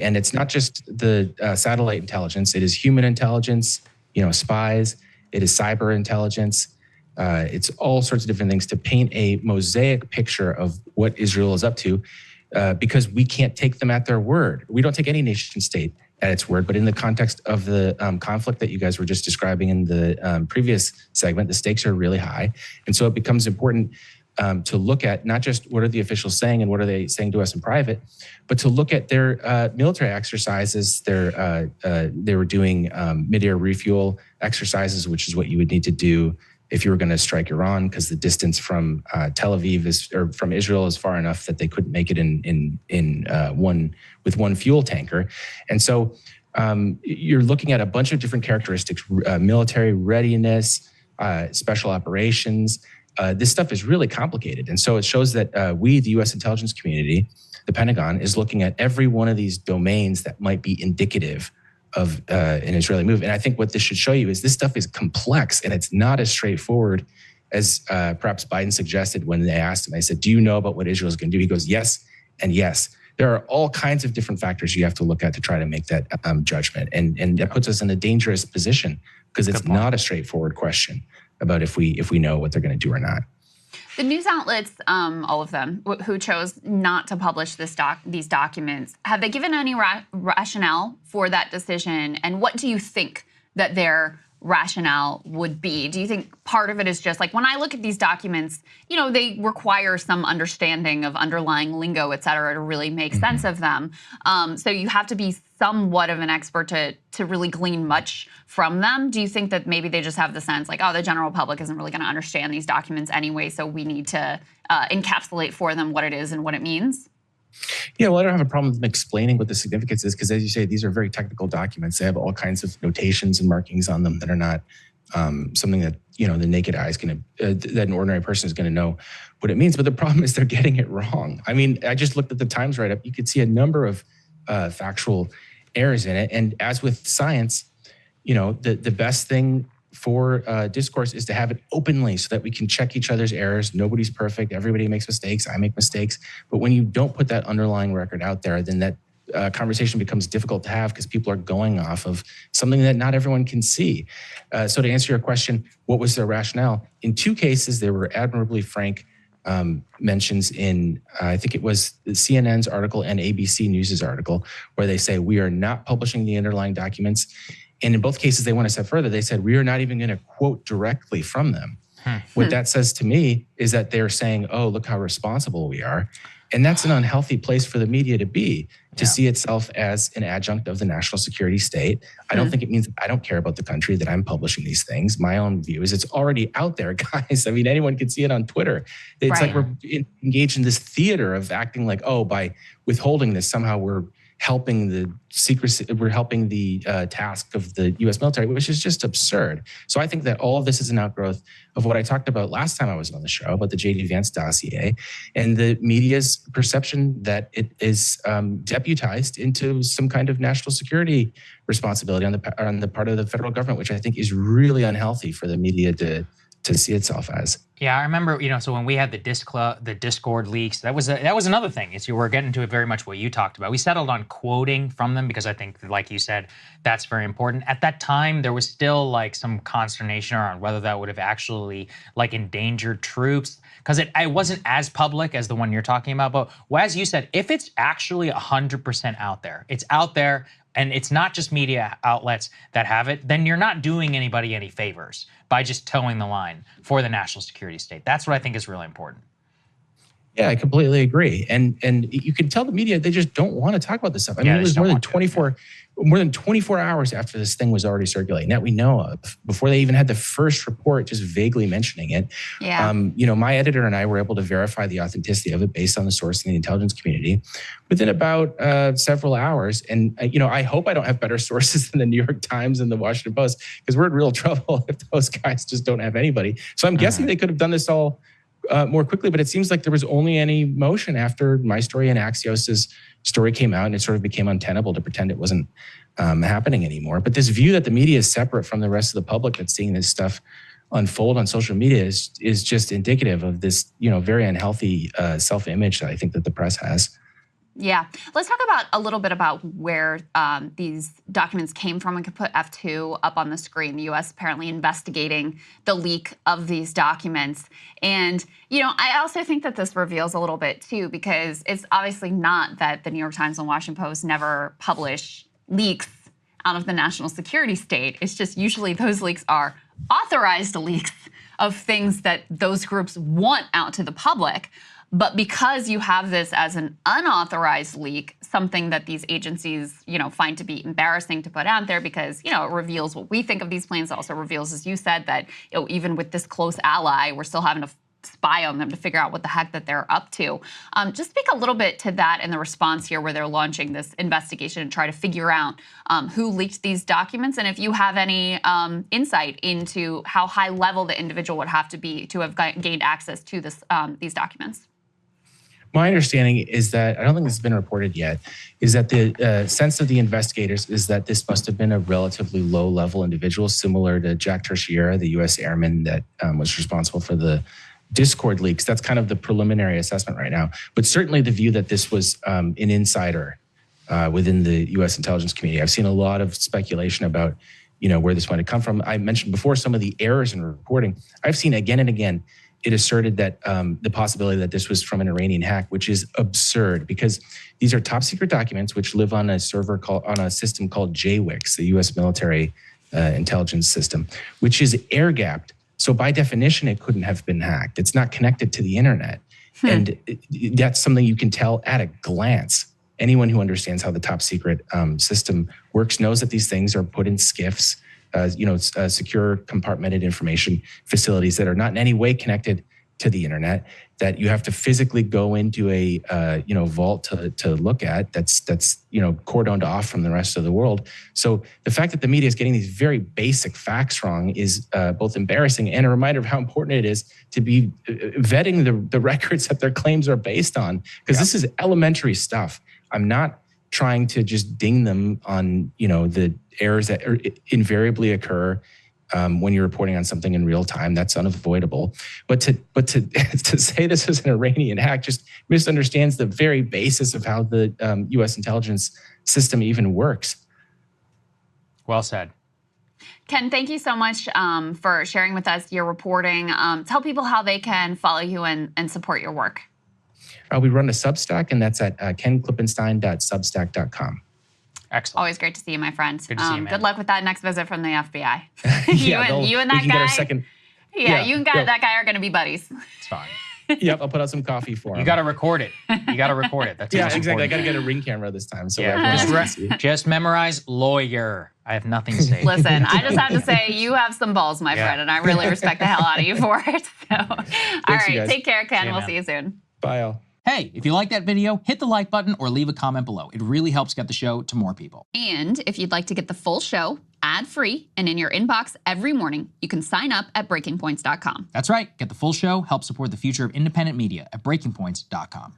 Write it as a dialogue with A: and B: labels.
A: And it's not just the satellite intelligence. It is human intelligence, spies. It is cyber intelligence. It's all sorts of different things to paint a mosaic picture of what Israel is up to, because we can't take them at their word. We don't take any nation state at its word, but in the context of the conflict that you guys were just describing in the previous segment, the stakes are really high. And so it becomes important to look at not just what are the officials saying and what are they saying to us in private, but to look at their military exercises. They were doing mid-air refuel exercises, which is what you would need to do if you were going to strike Iran, because the distance from Tel Aviv or from Israel is far enough that they couldn't make it with one fuel tanker. And so you're looking at a bunch of different characteristics: military readiness, special operations. This stuff is really complicated. And so it shows that we, the U.S. intelligence community, the Pentagon, is looking at every one of these domains that might be indicative of an Israeli move. And I think what this should show you is this stuff is complex, and it's not as straightforward as perhaps Biden suggested when they asked him. I said, do you know about what Israel is going to do? He goes, yes and yes. There are all kinds of different factors you have to look at to try to make that judgment. And that puts us in a dangerous position, because it's not a straightforward question about if we know what they're going to do or not.
B: The news outlets, all of them, who chose not to publish these documents, have they given any rationale for that decision? And what do you think that their rationale would be? Do you think part of it is just like, when I look at these documents, they require some understanding of underlying lingo, et cetera, to really make sense of them. So you have to be somewhat of an expert to really glean much from them. Do you think that maybe they just have the sense like, oh, the general public isn't really going to understand these documents anyway, so we need to encapsulate for them what it is and what it means?
A: Yeah, well, I don't have a problem with them explaining what the significance is, because as you say, these are very technical documents. They have all kinds of notations and markings on them that are not something that, the naked eye is that an ordinary person is going to know what it means. But the problem is they're getting it wrong. I mean, I just looked at the Times write-up. You could see a number of factual errors in it. And as with science, the best thing for discourse is to have it openly so that we can check each other's errors. Nobody's perfect. Everybody makes mistakes. I make mistakes. But when you don't put that underlying record out there, then that conversation becomes difficult to have, because people are going off of something that not everyone can see. So to answer your question, what was their rationale? In two cases, they were admirably frank mentions in, I think it was CNN's article and ABC News' article, where they say, we are not publishing the underlying documents. And in both cases, they went a step further. They said, we are not even going to quote directly from them. What that says to me is that they're saying, oh, look how responsible we are. And that's an unhealthy place for the media to be, to see itself as an adjunct of the national security state. I don't think it means that I don't care about the country, that I'm publishing these things. My own view is it's already out there, guys. I mean, anyone can see it on Twitter. It's like we're engaged in this theater of acting like, oh, by withholding this, somehow we're helping the secrecy, we're helping the task of the U.S. military, which is just absurd. So I think that all of this is an outgrowth of what I talked about last time I was on the show, about the J.D. Vance dossier and the media's perception that it is deputized into some kind of national security responsibility on the part of the federal government, which I think is really unhealthy for the media to see itself as.
C: Yeah, I remember, so when we had the Discord leaks, that was another thing. Is you were getting to it very much what you talked about. We settled on quoting from them because I think, like you said, that's very important. At that time, there was still like some consternation around whether that would have actually like endangered troops, because it wasn't as public as the one you're talking about. But as you said, if it's actually 100% out there, it's out there, and it's not just media outlets that have it, then you're not doing anybody any favors by just towing the line for the national security state. That's what I think is really important.
A: Yeah, I completely agree. And you can tell the media, they just don't want to talk about this stuff. I mean, it was more than 24 hours after this thing was already circulating that we know of, before they even had the first report just vaguely mentioning it.
B: Yeah.
A: My editor and I were able to verify the authenticity of it based on the source in the intelligence community within about several hours. And, I hope I don't have better sources than the New York Times and the Washington Post, because we're in real trouble if those guys just don't have anybody. So I'm guessing they could have done this all more quickly, but it seems like there was only any motion after my story and Axios's story came out, and it sort of became untenable to pretend it wasn't happening anymore. But this view that the media is separate from the rest of the public that's seeing this stuff unfold on social media is just indicative of this, very unhealthy self-image that I think that the press has.
B: Yeah. Let's talk about a little bit about where these documents came from. We could put F2 up on the screen. The U.S. apparently investigating the leak of these documents. And, I also think that this reveals a little bit, too, because it's obviously not that the New York Times and Washington Post never publish leaks out of the national security state. It's just usually those leaks are authorized leaks of things that those groups want out to the public. But because you have this as an unauthorized leak, something that these agencies, find to be embarrassing to put out there because, it reveals what we think of these planes. It also reveals, as you said, that even with this close ally, we're still having to spy on them to figure out what the heck that they're up to. Just speak a little bit to that and the response here where they're launching this investigation and try to figure out who leaked these documents and if you have any insight into how high level the individual would have to be to have gained access to these documents.
A: My understanding is that, I don't think this has been reported yet, is that the sense of the investigators is that this must have been a relatively low-level individual, similar to Jack Tertiera, the U.S. airman that was responsible for the Discord leaks. That's kind of the preliminary assessment right now. But certainly the view that this was an insider within the U.S. intelligence community. I've seen a lot of speculation about, where this might have come from. I mentioned before some of the errors in reporting. I've seen again and again it asserted that the possibility that this was from an Iranian hack, which is absurd because these are top secret documents which live on a server on a system called JWICS, the U.S. military intelligence system, which is air gapped. So by definition, it couldn't have been hacked. It's not connected to the internet. And that's something you can tell at a glance. Anyone who understands how the top secret system works knows that these things are put in SCIFs, secure compartmented information facilities that are not in any way connected to the internet, that you have to physically go into a vault to look at that's cordoned off from the rest of the world. So the fact that the media is getting these very basic facts wrong is both embarrassing and a reminder of how important it is to be vetting the records that their claims are based on, because this is elementary stuff. I'm not trying to just ding them on the errors that invariably occur when you're reporting on something in real time. That's unavoidable. But to say this is an Iranian hack just misunderstands the very basis of how the U.S. intelligence system even works.
C: Well said.
B: Ken, thank you so much for sharing with us your reporting. Tell people how they can follow you and support your work.
A: We run a Substack, and that's at kenklippenstein.substack.com.
C: Excellent.
B: Always great to see you, my friend.
C: Good to see you, man.
B: Good luck with that next visit from the FBI.
A: You
B: and that guy. You and that guy are going to be buddies.
C: It's fine.
A: Yep, I'll put out some coffee for him.
C: You got to record it. That's
A: exactly. I got to get a ring camera this time. So everyone can see.
C: Just memorize lawyer. I have nothing to say.
B: Listen, I just have to say you have some balls, my friend, and I really respect the hell out of you for it. So, all right, take care, Ken. We'll see you soon.
A: Bye, all.
D: Hey, if you like that video, hit the like button or leave a comment below. It really helps get the show to more people.
B: And if you'd like to get the full show ad-free and in your inbox every morning, you can sign up at breakingpoints.com.
D: That's right. Get the full show, help support the future of independent media at breakingpoints.com.